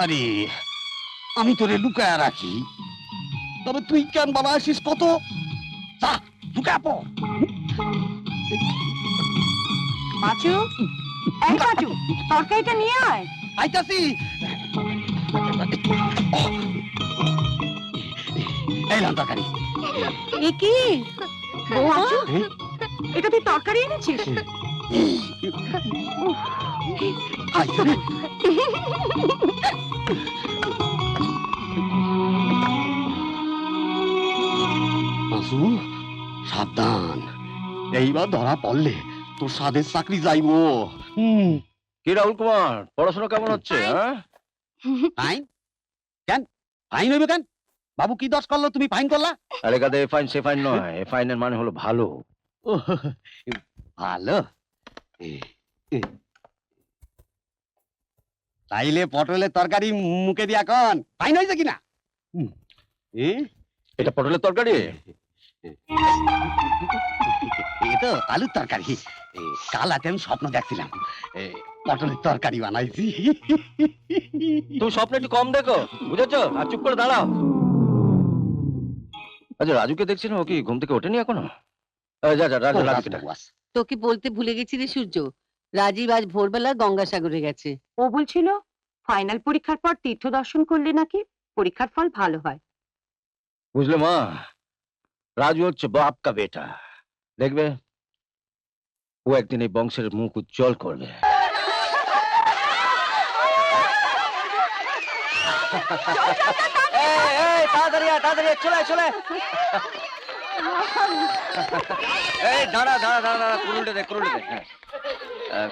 আরে আমি তোরে লুকায় রাখি, তবে তুই কেন বাবা আসিস কত? যা লুকায় পড়। পাঁচু, এই পাঁচু, তরকারিটা নিয়ে আয়। আইতাছি। এই লাম তরকারি। এ কি পাঁচু, এটা তুই তরকারি এনেছিস? খাইছে রে। পাঁচু, সাবধান, এইবার ধরা পড়লে তোর সাদের চাকরি যাইবো। কি রাহুল কুমার, পড়াশোনা কেমন হচ্ছে? হ্যাঁ, ফাইন কেন? ফাইন হইবে কেন? বাবু কি দোষ করলো তুমি ফাইন করলা? এলাকাতে এ ফাইন সে ফাইন নয়, এ ফাইনের মানে হলো ভালো। ও, ভালো। তাইলে পটলের তরকারি মুখে দিয়া কন ফাইন হয়েছে কিনা? এটা পটলের তরকারি? এ তো আলুর তরকারি। কাল রাতে আমি স্বপ্ন দেখছিলাম পটলের তরকারি বানাইছি। তুমি স্বপ্ন একটু কম দেখো, বুঝেছো? আর চুপ করে দাঁড়াও। আচ্ছা, রাজুকে দেখছি না, ও কি ঘুম থেকে ওঠেনি এখনো? যা যা, রাজুকে ডাক। তোকে বলতে ভুলে গেছি রে সূর্য, রাজীব আজ ভোরবেলা গঙ্গাসাগরে গেছে। ও বলছিল ফাইনাল পরীক্ষার পর তীর্থ দর্শন করলে নাকি পরীক্ষার ফল ভালো হয়। বুঝলে মা, রাজু হচ্ছে বাপ কা বেটা, দেখবে ও একদিন এই বংশের মুখ উজ্জ্বল করবে। তাড়াতাড়ি তাড়াতাড়ি চলে চলে। এই দাঁড়া দাঁড়া দাঁড়া দাঁড়া, কুরুলটা দে কুরুলটা দে।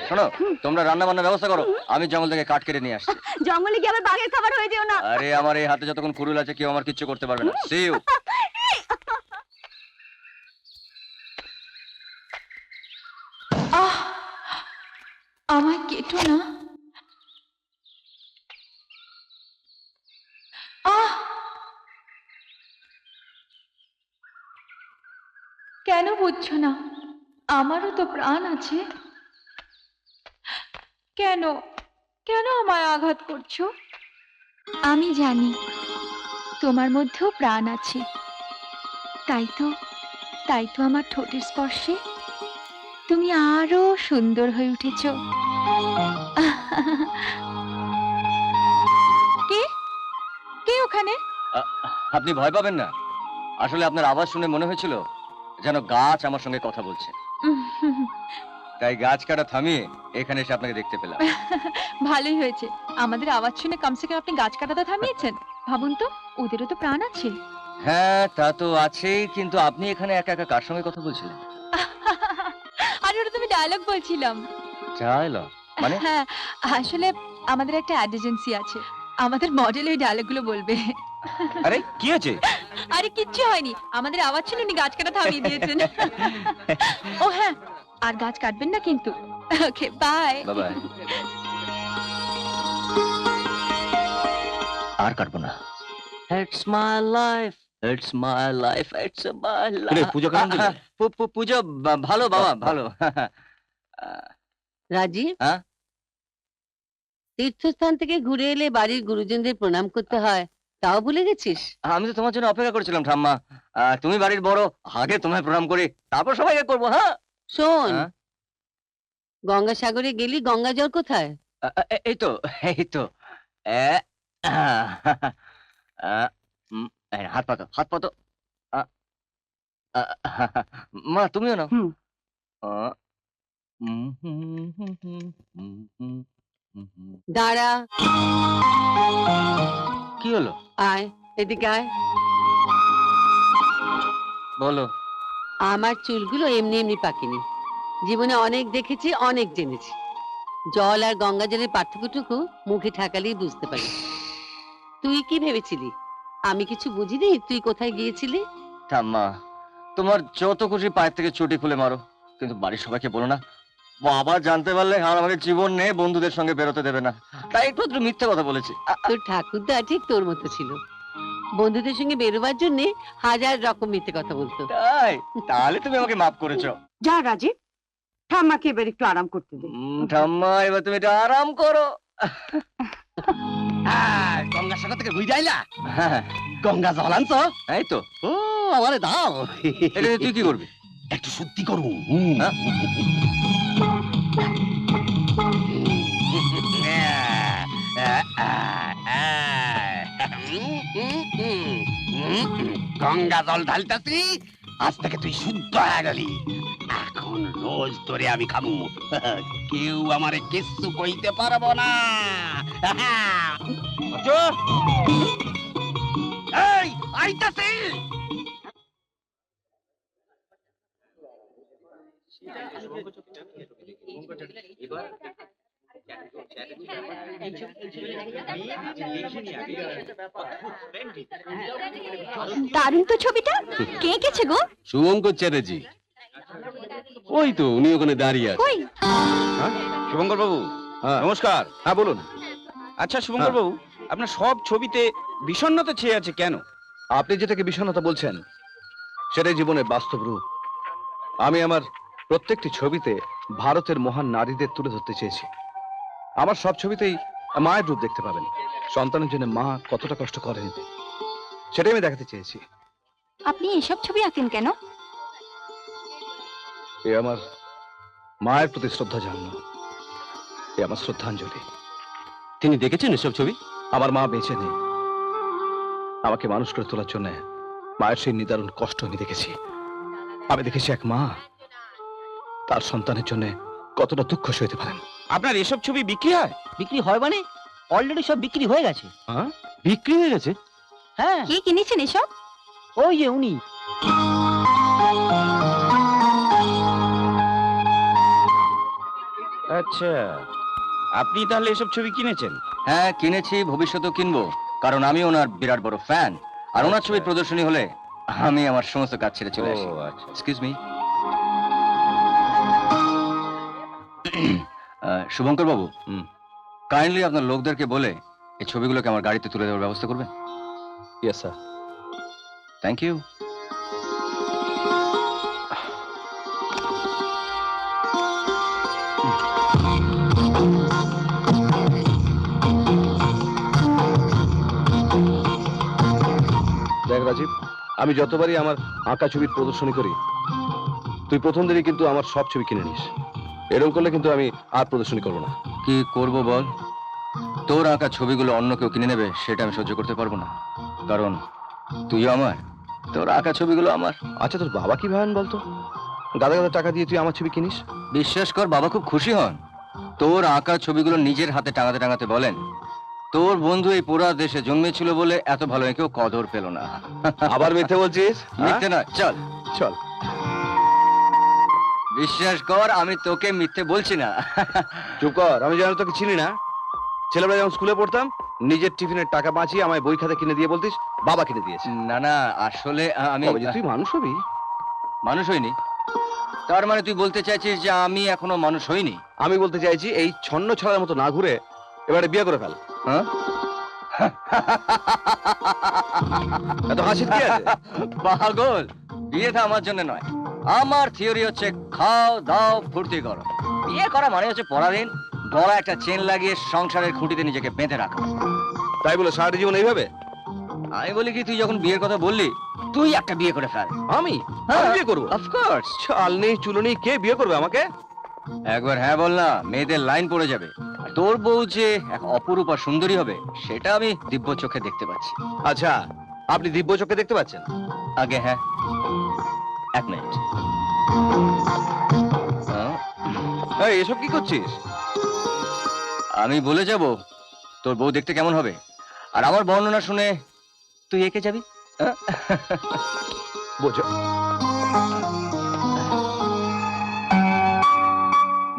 শোনো, তোমরা রান্না বান্নার ব্যবস্থা করো, আমি জঙ্গল থেকে কাঠ কেটে নিয়ে আসছি। জঙ্গলে গিয়ে আবার বাঘের খাবার হয়ে যেও না। আরে আমার এই হাতে যতক্ষণ কুরুল আছে কেউ আমার কিচ্ছু করতে পারবে না। See you. আমায় কেটো না। কেন বুঝছো না? আমারও তো প্রাণ আছে। কেন কেন আমায় আঘাত করছো? আমি জানি তোমার মধ্যেও প্রাণ আছে, তাই তো আমার ঠোঁটের স্পর্শে তুমি আরো সুন্দর হয়ে উঠেছ। কে কে ওখানে? আপনি ভয় পাবেন না, আসলে আপনার আওয়াজ শুনে মনে হয়েছিল যেন গাছ আমার সঙ্গে কথা বলছে, তাই গাছ কাটা থামিয়ে এখানে এসে আপনাকে দেখতে পেলাম। ভালোই হয়েছে, আমাদের আওয়াজ শুনে কমসে কম আপনি গাছ কাটাটা থামিয়েছেন। ভাবুন তো, ওদেরও তো প্রাণ আছে। হ্যাঁ তা তো আছেই, কিন্তু আপনি এখানে একা একা কার সঙ্গে কথা বলছিলেন? আর ওটা তুমি ডায়লগ বলছিলাম। ডায়লগ মানে? হ্যাঁ, আসলে আমাদের একটা অ্যাড এজেন্সি আছে, আমাদের মডেল ওই ডায়লগগুলো বলবে। আরে কি আছে? আরে কিচ্ছু হয়নি, আমাদের আওয়াজ শুনে উনি গাছ কাটা থামিয়ে দিয়েছেন। ও হ্যাঁ, আর গাছ কাটবেন না কিন্তু। Okay bye. বাই। আর কাটবো না। It's my life, it's my life, it's my life. পূজা কেমন দিলে? পূজা ভালো বাবা, ভালো। রাজীব, হ্যাঁ? তীর্থস্থান থেকে ঘুরে এলে বাড়ির গুরুজনদের প্রণাম করতে হয়, তাও ভুলে গেছিস? আমি তো তোমার জন্য অপেক্ষা করছিলাম ঠাম্মা। তুমি বাড়ির বড়, আগে তোমায় প্রণাম করি, তারপর সবাইকে করবো। হ্যাঁ শোন, হ্যাঁ? গঙ্গাসাগরে গেলি, গঙ্গা জল কোথায়? এই তো এই তো। এ, আহ, এই হাত পাতো হাত পাতো। আ, আ, মা তুমিও না? হুম। দাঁড়া, কি হলো? আয় এদিকে আয়। বলো। আমার চুলগুলো এমনি এমনি পাকেনি, জীবনে অনেক দেখেছি, অনেক জেনেছি। জল আর গঙ্গা জলের পার্থক্যটুকু মুখে ঠাকালেই বুঝতে পারি। তুই কি ভেবেছিলি আমি কিছু বুঝিনি? তুই কোথায় গিয়েছিলি? ঠাম্মা, তোমার যত খুশি পায়ের থেকে চুটি খুলে মারো, কিন্তু বাড়ির সবাইকে বলো না। বাবা জানতে পারলে আর আমাদের জীবন নেই, বন্ধুদের সঙ্গে বেরোতে দেবে না, তাই একটু মিথ্যে কথা বলেছি। তোর ঠাকুরদা ঠিক তোর মতো ছিল, বন্ধুদের সঙ্গে বেরোবার জন্য হাজার রকম মিথ্যে কথা বলতো। তাই? তাহলে তুমি আমাকে মাফ করেছো। যা রাজীব, ঠাম্মাকে এবার একটু আরাম করতে দে। ঠাম্মা, এবার তুমি একটু আরাম করো। গঙ্গাসাগর থেকে বুঝে আইলা? হ্যাঁ গঙ্গা জল আনছ? এই তো। ও আমারে দাও। এটা দিয়ে তুই কি করবি? একটু সত্যি করু। হ্যাঁ? গঙ্গা জল ঢালতাছি, আজ থেকে তুই শুদ্ধ হয়ে গেলি। এখন রোজ তোরে আমি খামু, কেউ আমারে কিচ্ছু কইতে পারবো না। এই আইতাছি। দারুণ তো ছবিটা, কে এঁকেছে গো? শুভঙ্কর চ্যাটার্জি। ওই তো উনি ওখানে দাঁড়িয়ে আছে। কই? শুভঙ্কর বাবু, হ্যাঁ। নমস্কার। হ্যাঁ বলুন। আচ্ছা শুভঙ্কর বাবু, আপনার সব ছবিতে বিষণ্ণতা ছেয়ে আছে কেন? আপনি যেটাকে বিষণ্ণতা বলছেন সেটাই জীবনের বাস্তব রূপ। আমি আমার প্রত্যেকটি ছবিতে ভারতের মহান নারীদের তুলে ধরতে চেয়েছি। আমার সব ছবিতেই মায়ের রূপ দেখতে পাবেন। সন্তানের জন্য মা কতটা কষ্ট করেন সেটাই আমি দেখাতে চেয়েছি। আপনি এসব ছবি আঁকেন কেন? এ আমার মায়ের প্রতি শ্রদ্ধা জানানো, এ আমার শ্রদ্ধাঞ্জলি। তিনি দেখেছেন এসব ছবি? আমার মা বেঁচে নেই, আমাকে মানুষ করে তোলার জন্য মায়ের সেই নিদারুণ কষ্ট আমি দেখেছি। আমি দেখেছি এক মা তার সন্তানের জন্য কতটা দুঃখ সইতে পারেন। আপনার এসব ছবি বিক্রি হয়? বিক্রি হয় মানে অলরেডি সব বিক্রি হয়ে গেছে। হ্যাঁ, বিক্রি হয়ে গেছে? হ্যাঁ, কে কিনেছেন এসব? ওই যে উনি। আচ্ছা, আপনি তাহলে এসব ছবি কিনেছেন? হ্যাঁ কিনেছি, ভবিষ্যতেও কিনবো, কারণ আমি ওনার বিরাট বড় ফ্যান। আর ওনার ছবির প্রদর্শনী হলে আমি আমার সমস্ত কাজ ছেড়ে চলে আসি। আচ্ছা। Excuse me. শুভঙ্কর বাবু, কাইন্ডলি আপনার লোকদেরকে বলে এই ছবিগুলোকে আমার গাড়িতে তুলে দেওয়ার ব্যবস্থা করবেন। Yes sir. Thank you. দেখ রাজীব, আমি যতবারই আমার আঁকা ছবির প্রদর্শনী করি তুই প্রথম দিনই কিন্তু আমার সব ছবি কিনে নিস। এরকম করলে কিন্তু আমি আর প্রদর্শনী করবো না। কি করব বল? তোর আঁকা ছবিগুলো অন্য কেউ কিনে নেবে সেটা আমি সহ্য করতে পারবো না, কারণ তুইও আমার, তোর আঁকা ছবিগুলো আমার। আচ্ছা, তোর বাবা কি ভাবেন বলতো? গাদা গাদা টাকা দিয়ে তুই আমার ছবি কিনিস। বিশ্বাস কর, বাবা খুব খুশি হন। তোর আঁকা ছবিগুলো নিজের হাতে টাঙাতে টাঙাতে বলেন, তোর বন্ধু এই পুরা দেশে জন্মেছিল বলে এত ভালো কেউ কদর পেল না। আবার মিথ্যে বলছিস? মিথ্যে না, চল চল। বিশ্বাস কর, আমি তোকে মিথ্যে বলছি না। চুপ কর, আমি যেন তোকে চিনি না। ছেলেবেলা যখন স্কুলে পড়তাম নিজের টিফিনের টাকা বাঁচিয়ে আমায় বই খাতা কিনে দিয়ে বলতিস বাবা কিনে দিয়েছে। না না, আসলে আমি কবে যে তুই মানুষ হবি? মানুষ হইনি। তার মানে তুই বলতে চাইছিস যে আমি এখনো মানুষ হইনি? আমি বলতে চাইছি এই ছন্ন ছড়ার মতো না ঘুরে এবারে বিয়ে করে ফেল। হ্যাঁ? এত হাসির কি আছে? পাগল, বিয়েটা আমার জন্য নয়। আমার থিওরি হচ্ছে খাও দাও ফুর্তি করো। বিয়ে করা মানে হচ্ছে পরাধীন, গলা একটা চেন লাগিয়ে সংসারের খুঁটিতে নিজেকে বেঁধে রাখা। তাই বলে সারা জীবন এইভাবে? আমি বলি কি, তুই যখন বিয়ের কথা বললি তুই একটা বিয়ে করে ফেল। আমি হ্যাঁ। বিয়ে করবো? অফকোর্স। চাল নেই চুলো নেই, কে বিয়ে করবে আমাকে? একবার হ্যাঁ বল না, মেয়েদের লাইন পড়ে যাবে। আর তোর বউ যে এক অপরূপা সুন্দরী হবে সেটা আমি দিব্য চোখে দেখতে পাচ্ছি। আচ্ছা, আপনি দিব্য চোখে দেখতে পাচ্ছেন? আগে হ্যাঁ, এক মিনিট। এই এসব কি করছিস? আমি বলে যাব তোর বউ দেখতে কেমন হবে, আর আমার বর্ণনা শুনে তুই এঁকে যাবি। বোঝো।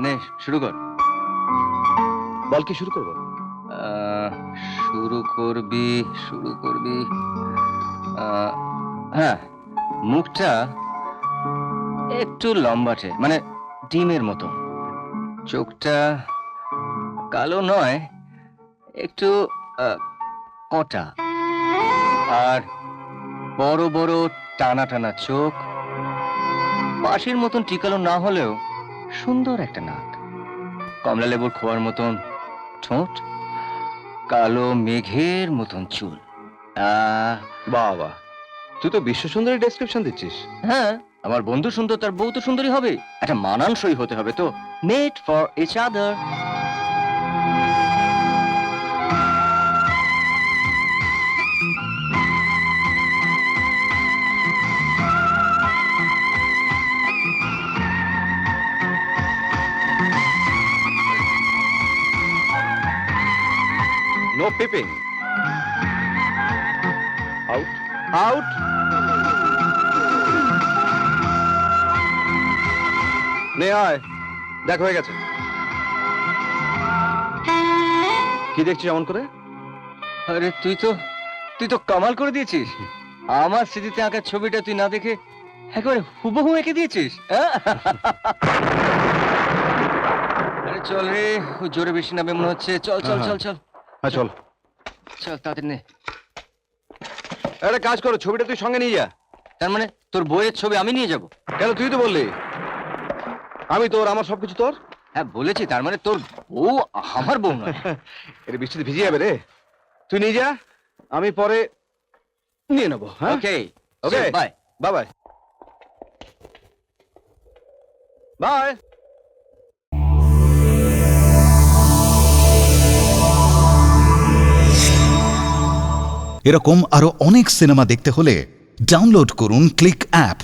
নে শুরু কর। বল, কি শুরু করবো? শুরু করবি হ্যাঁ, মুখটা একটু লম্বাটে, মানে ডিমের মতো। চোখটা কালো নয়, একটু কটা। আর বড় বড় টানা টানা চোখ, বাঁশির মতন টিকালো না হলেও সুন্দর একটা নাক, কমলা লেবুর খোয়ার মতন ঠোঁট, কালো মেঘের মতন চুল। বাবা, তুই তো বিশ্ব সুন্দরী ডেসক্রিপশন দিচ্ছিস। হ্যাঁ, আমার বন্ধু সুন্দর, তার বউ তো সুন্দরী হবে। একটা মানানসই হতে হবে তো, made for each other. No peeping. Out, out. নে আয়, দেখ হয়ে গেছে। কি দেখছিস এমন করে? আরে তুই তো কামাল করে দিয়েছিস। আমার স্মৃতিতে আঁকা ছবিটা তুই না দেখে একেবারে হুবহু এঁকে দিয়েছিস। আরে চল রে, জোরে বেশি নামে মনে হচ্ছে। চল চল চল চল হ্যাঁ চল। চল তাড়াতাড়ি নে। একটা কাজ করো, ছবিটা তুই সঙ্গে নিয়ে যা। তার মানে তোর বইয়ের ছবি আমি নিয়ে যাব? কেন, তুই তো বললি আমি তোর, আমার সবকিছু তোর। হ্যাঁ বলেছি, তার মানে তোর বউ আমার বউ নয়। এটা বৃষ্টিতে ভিজে যাবে রে, তুই নিয়ে যা, আমি পরে নিয়ে নেবো। হ্যাঁ ওকে ওকে, বাই। Bye bye bye. এরকম আরো অনেক সিনেমা দেখতে হলে ডাউনলোড করুন ক্লিক অ্যাপ।